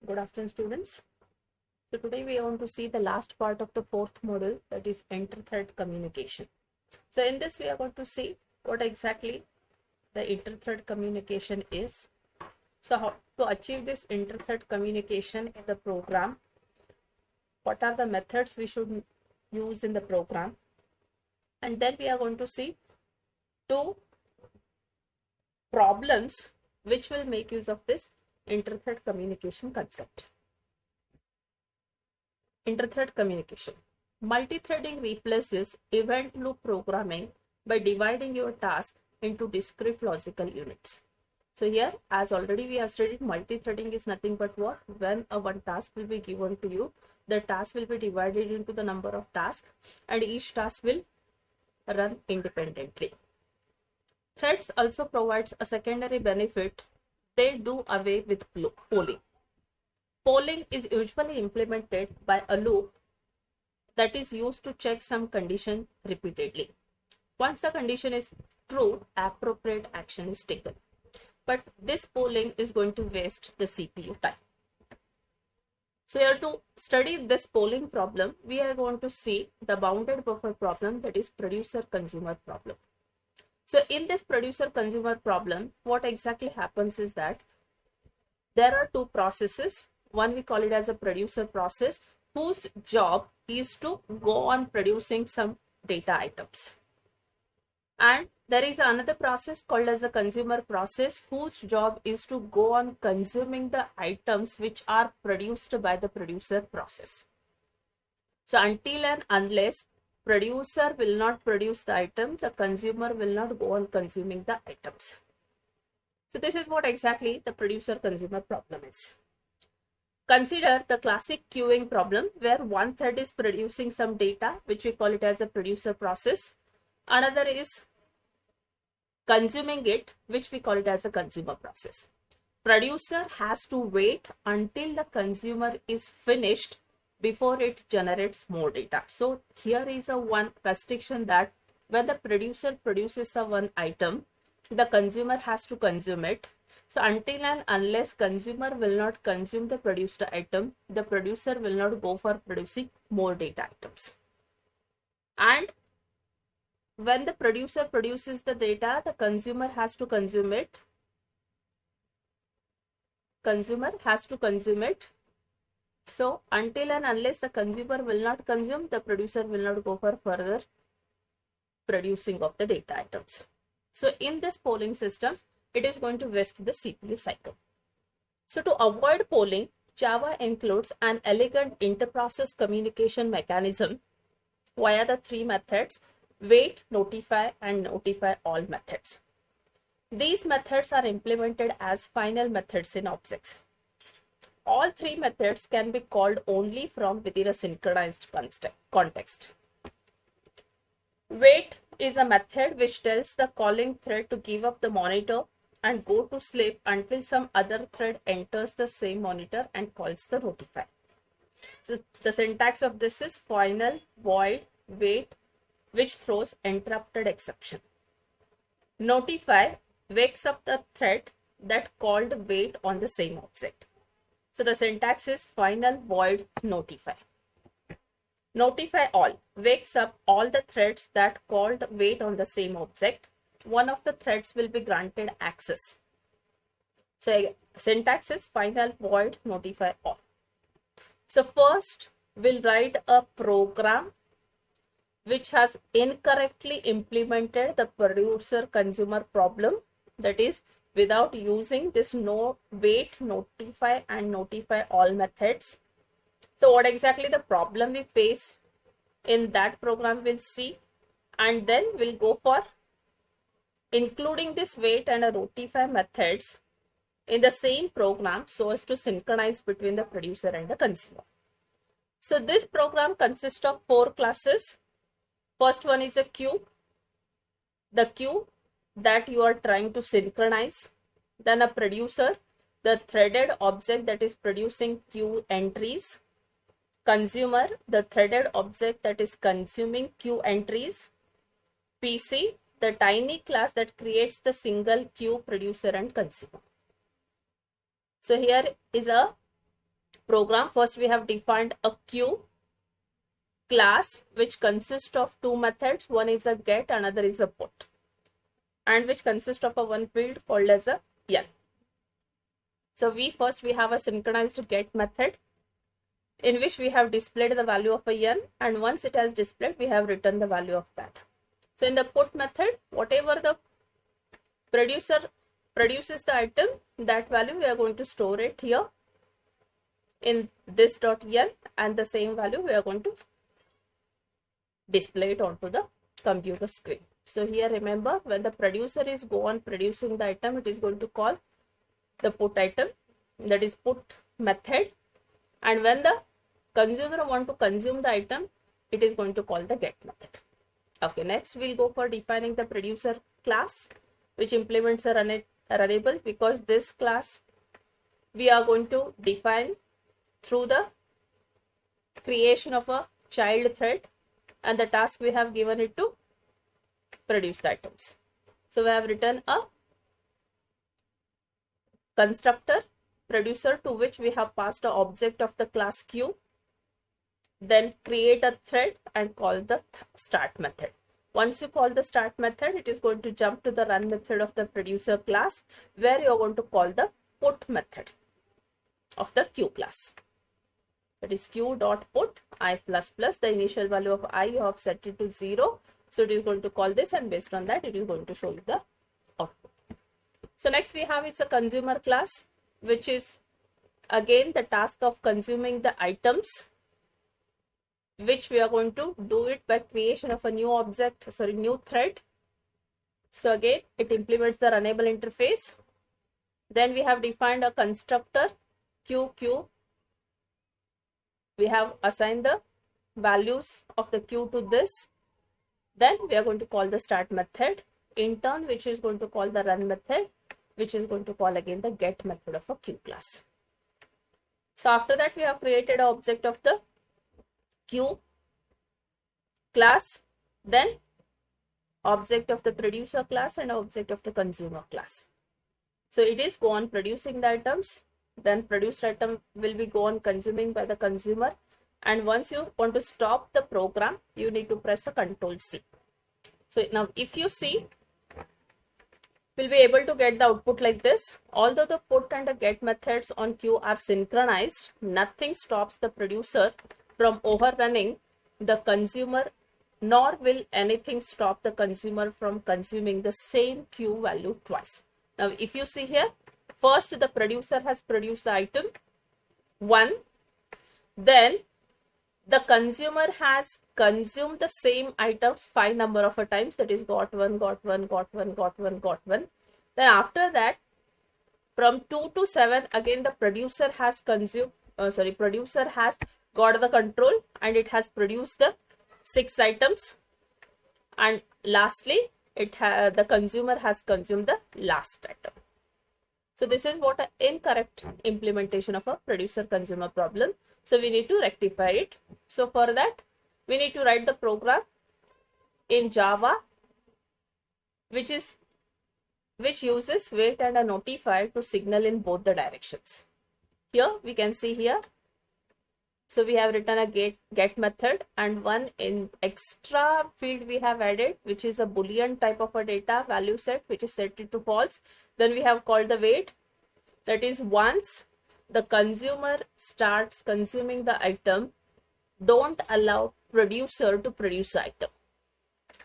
Good afternoon, students. So today we are going to see the last part of the fourth module, that is inter-thread communication. So in this we are going to see what exactly the inter-thread communication is. So how to achieve this inter-thread communication in the program, what are the methods we should use in the program, and then we are going to see two problems which will make use of this inter-thread communication concept. Inter-thread communication. Multi-threading replaces event loop programming by dividing your task into discrete logical units. So here, as already we have studied, multi-threading is nothing but what? When a one task will be given to you, the task will be divided into the number of tasks and each task will run independently. Threads also provides a secondary benefit. They do away with polling. Polling is usually implemented by a loop that is used to check some condition repeatedly. Once the condition is true, appropriate action is taken. But this polling is going to waste the CPU time. So here to study this polling problem, we are going to see the bounded buffer problem, that is producer-consumer problem. So in this producer-consumer problem, what exactly happens is that there are two processes. One we call it as a producer process, whose job is to go on producing some data items. And there is another process called as a consumer process, whose job is to go on consuming the items which are produced by the producer process. So until and unless producer will not produce the item, the consumer will not go on consuming the items. So this is what exactly the producer-consumer problem is. Consider the classic queuing problem where one thread is producing some data, which we call it as a producer process. Another is consuming it, which we call it as a consumer process. Producer has to wait until the consumer is finished before it generates more data. So here is a one restriction, that when the producer produces a one item, the consumer has to consume it. So until and unless consumer will not consume the produced item, the producer will not go for producing more data items. And when the producer produces the data, the consumer has to consume it. Consumer has to consume it. So until and unless the consumer will not consume, the producer will not go for further producing of the data items. So in this polling system, it is going to waste the CPU cycle. So to avoid polling, Java includes an elegant inter-process communication mechanism via the three methods: wait, notify, and notify all methods. These methods are implemented as final methods in objects. All three methods can be called only from within a synchronized context. Wait is a method which tells the calling thread to give up the monitor and go to sleep until some other thread enters the same monitor and calls the notify. So the syntax of this is final, void, wait, which throws interrupted exception. Notify wakes up the thread that called wait on the same object. So the syntax is final, void, notify. Notify all wakes up all the threads that called wait on the same object. One of the threads will be granted access. So syntax is final, void, notify all. So first we'll write a program which has incorrectly implemented the producer-consumer problem, that is without using this wait, notify, and notify all methods. So what exactly the problem we face in that program we'll see, and then we'll go for including this wait and a notify methods in the same program so as to synchronize between the producer and the consumer. So this program consists of four classes. First one is a queue, the queue that you are trying to synchronize. Then a producer, the threaded object that is producing queue entries. Consumer, the threaded object that is consuming queue entries. PC, the tiny class that creates the single queue producer and consumer. So here is a program, first we have defined a queue class which consists of two methods. One is a get, another is a put, and which consists of a one field called as a L. So we have a synchronized get method in which we have displayed the value of a N, and once it has displayed, we have written the value of that. So in the put method, whatever the producer produces the item, that value we are going to store it here in this dot L, and the same value we are going to display it onto the computer screen. So here remember, when the producer is go on producing the item, it is going to call the put item, that is put method, and when the consumer want to consume the item, it is going to call the get method. Okay, next we'll go for defining the producer class which implements a runnable, because this class we are going to define through the creation of a child thread, and the task we have given it to produce the items. So we have written a constructor producer to which we have passed an object of the class queue, then create a thread and call the start method. Once you call the start method, it is going to jump to the run method of the producer class, where you are going to call the put method of the queue class. That is queue.put I plus plus, the initial value of I you have set it to 0. So it is going to call this, and based on that it is going to show you the output. So next we have it's a consumer class, which is again the task of consuming the items, which we are going to do it by creation of a new new thread. So again it implements the runnable interface. Then we have defined a constructor queue. We have assigned the values of the queue to this. Then we are going to call the start method in turn, which is going to call the run method, which is going to call again the get method of a queue class. So after that we have created an object of the queue class, then object of the producer class and object of the consumer class. So it is go on producing the items, then produced item will be go on consuming by the consumer, and once you want to stop the program, you need to press the Ctrl C. So now if you see, we'll be able to get the output like this. Although the put and the get methods on queue are synchronized, nothing stops the producer from overrunning the consumer, nor will anything stop the consumer from consuming the same queue value twice. Now if you see here, first the producer has produced the item 1, then the consumer has consumed the same items 5 number of a times, that is got 1, got 1, got 1, got 1, got 1. Then after that, from 2 to 7, again the producer has producer has got the control and it has produced the 6 items, and lastly the consumer has consumed the last item. So this is what an incorrect implementation of a producer consumer problem. So we need to rectify it. So for that we need to write the program in Java which uses wait and a notify to signal in both the directions. Here we can see here. So we have written a get method, and one in extra field we have added, which is a boolean type of a data value set, which is set to false. Then we have called the wait, that is once the consumer starts consuming the item, don't allow producer to produce the item.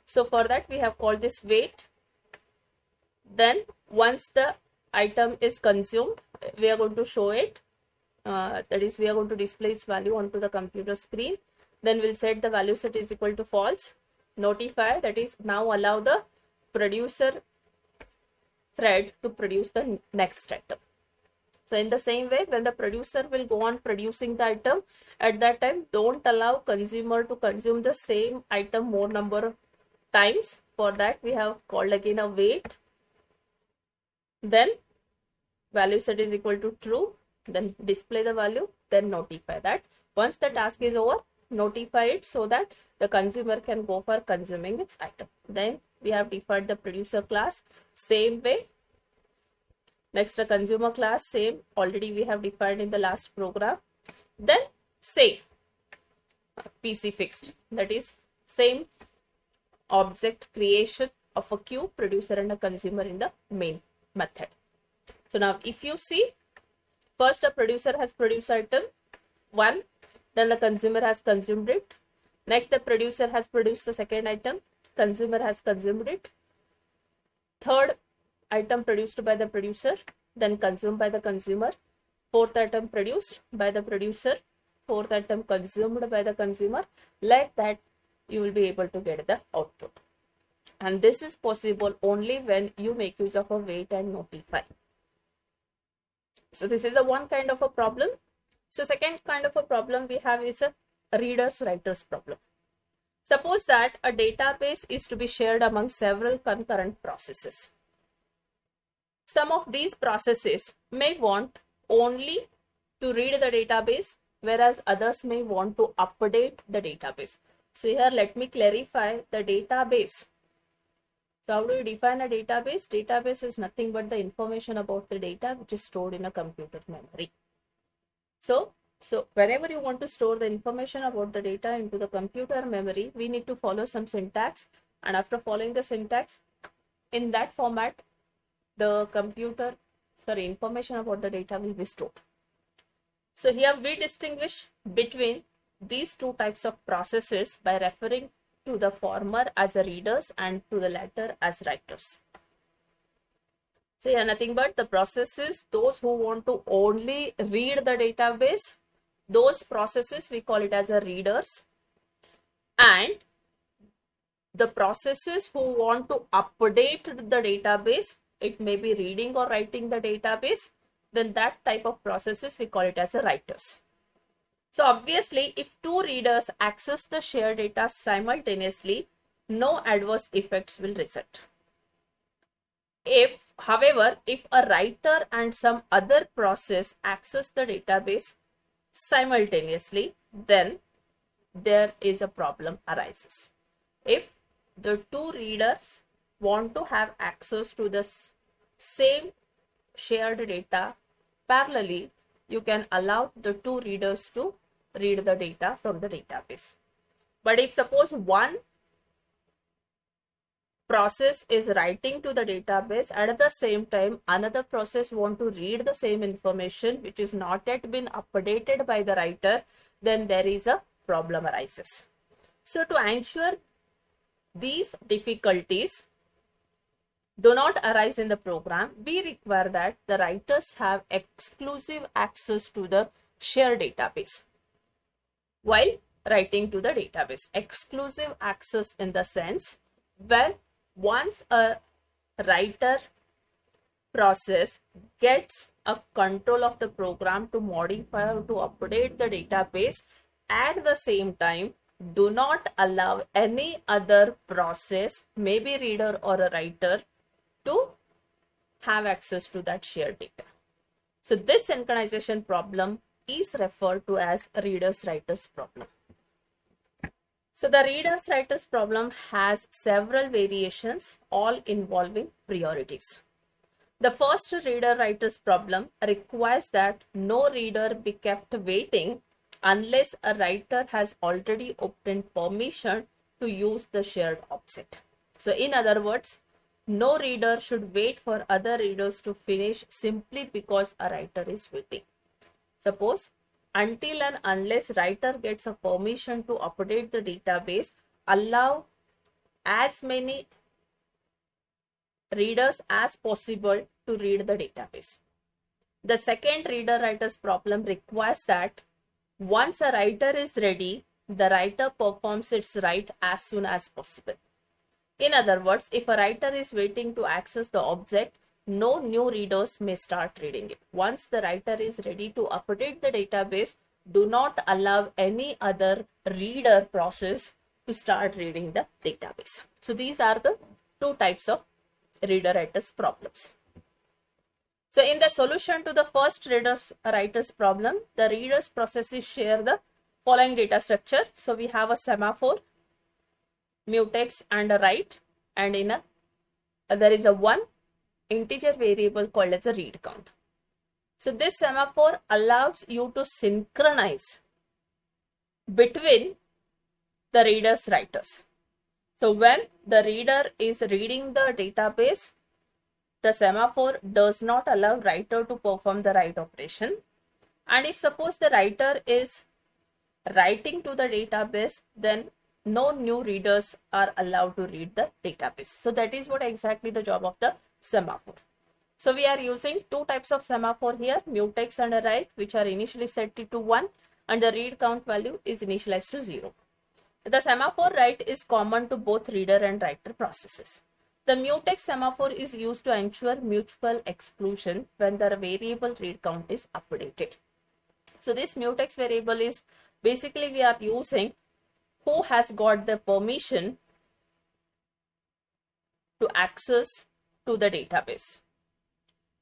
So for that we have called this wait. Then once the item is consumed, we are going to show it. That is, we are going to display its value onto the computer screen. Then we'll set the value set is equal to false. Notify, that is now allow the producer thread to produce the next item. So in the same way, when the producer will go on producing the item, at that time don't allow consumer to consume the same item more number of times. For that we have called again a wait. Then value set is equal to true. Then display the value, then notify that. Once the task is over, notify it so that the consumer can go for consuming its item. Then we have defined the producer class same way. Next, the consumer class, same, already we have defined in the last program. then same PC fixed, that is same object creation of a queue, producer and a consumer in the main method. So now if you see, first a producer has produced item 1, then the consumer has consumed it. Next the producer has produced the second item, consumer has consumed it. Third item produced by the producer, then consumed by the consumer. Fourth item produced by the producer, fourth item consumed by the consumer. Like that you will be able to get the output. And this is possible only when you make use of a wait and notify. So this is a one kind of a problem. So second kind of a problem we have is a readers writers problem. Suppose that a database is to be shared among several concurrent processes. Some of these processes may want only to read the database, whereas others may want to update the database. So here let me clarify the database. So how do you define a database? Database is nothing but the information about the data which is stored in a computer memory. So whenever you want to store the information about the data into the computer memory, we need to follow some syntax, and after following the syntax, in that format, the information about the data will be stored. So here we distinguish between these two types of processes by referring to the former as the readers and to the latter as writers. So here nothing but the processes, those who want to only read the database, those processes we call it as a readers, and the processes who want to update the database, it may be reading or writing the database, then that type of processes we call it as a writers. So obviously if two readers access the shared data simultaneously, no adverse effects will result. However, if a writer and some other process access the database simultaneously, then there is a problem arises. If the two readers want to have access to the same shared data parallelly, you can allow the two readers to read the data from the database. But if suppose one process is writing to the database and at the same time another process want to read the same information which is not yet been updated by the writer, then there is a problem arises. So to ensure these difficulties do not arise in the program, we require that the writers have exclusive access to the shared database while writing to the database. Exclusive access in the sense where once a writer process gets a control of the program to modify or to update the database, at the same time do not allow any other process, maybe reader or a writer, to have access to that shared data. So this synchronization problem is referred to as readers writers problem. So the readers writers problem has several variations, all involving priorities. The first reader writers problem requires that no reader be kept waiting unless a writer has already obtained permission to use the shared object. So in other words, no reader should wait for other readers to finish simply because a writer is waiting. Suppose until and unless writer gets a permission to update the database, allow as many readers as possible to read the database. The second reader writers problem requires that once a writer is ready, the writer performs its write as soon as possible. In other words, if a writer is waiting to access the object, no new readers may start reading it. Once the writer is ready to update the database, do not allow any other reader process to start reading the database. So these are the two types of reader writers problems. So in the solution to the first readers writers problem, the readers processes share the following data structure. So we have a semaphore, mutex and a write, and in a there is a one integer variable called as a read count. So this semaphore allows you to synchronize between the readers writers. So when the reader is reading the database, the semaphore does not allow writer to perform the write operation. And if suppose the writer is writing to the database, then no new readers are allowed to read the database. So that is what exactly the job of the semaphore. So we are using two types of semaphore here, mutex and a write, which are initially set to 1 and the read count value is initialized to 0. The semaphore write is common to both reader and writer processes. The mutex semaphore is used to ensure mutual exclusion when the variable read count is updated. So this mutex variable is basically we are using who has got the permission to access to the database.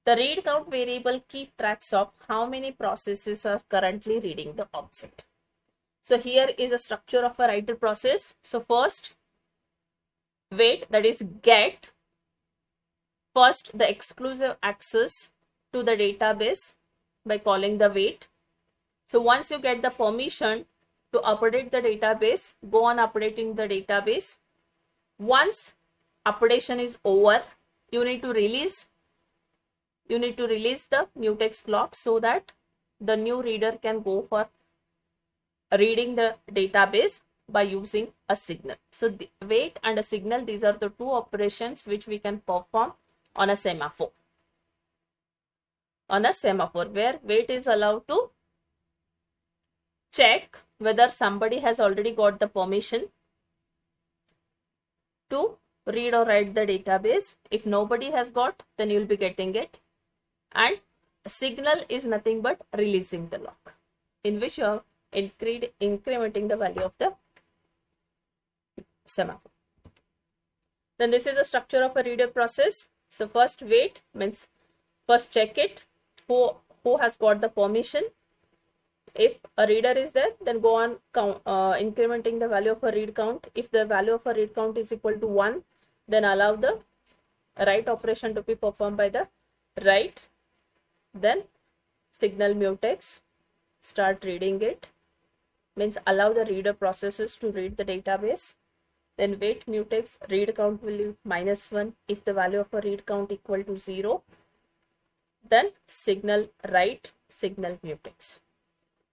The read count variable keep tracks of how many processes are currently reading the object. So here is a structure of a writer process. So first, wait, that is get first the exclusive access to the database by calling the wait. So once you get the permission to update the database, go on updating the database. Once updation is over, you need to release the mutex clock so that the new reader can go for reading the database by using a signal. So the wait and a signal, these are the two operations which we can perform on a semaphore. On a semaphore where wait is allowed to check whether somebody has already got the permission to read or write the database. If nobody has got, then you will be getting it. And signal is nothing but releasing the lock, in which you are incrementing the value of the semaphore. Then this is the structure of a reader process. So first wait means first check it, who has got the permission. If a reader is there, then go on incrementing the value of a read count. If the value of a read count is equal to 1, then allow the write operation to be performed by the write. Then signal mutex, start reading it, means allow the reader processes to read the database. Then wait mutex, read count will be -1 if the value of a read count equal to 0. Then signal write, signal mutex.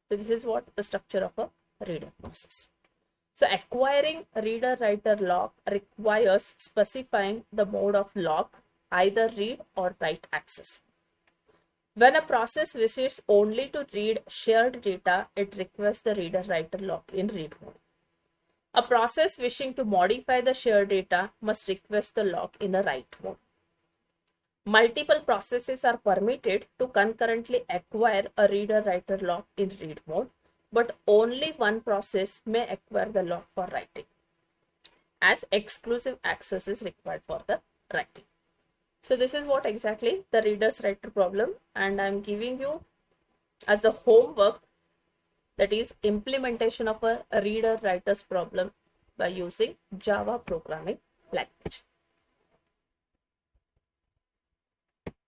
So this is what the structure of a reader process. So acquiring reader writer lock requires specifying the mode of lock, either read or write access. When a process wishes only to read shared data, it requests the reader writer lock in read mode. A process wishing to modify the shared data must request the lock in a write mode. Multiple processes are permitted to concurrently acquire a reader writer lock in read mode, but only one process may acquire the lock for writing, as exclusive access is required for the writing. So this is what exactly the reader's writer problem, and I'm giving you as a homework, that is implementation of a reader writer's problem by using Java programming language.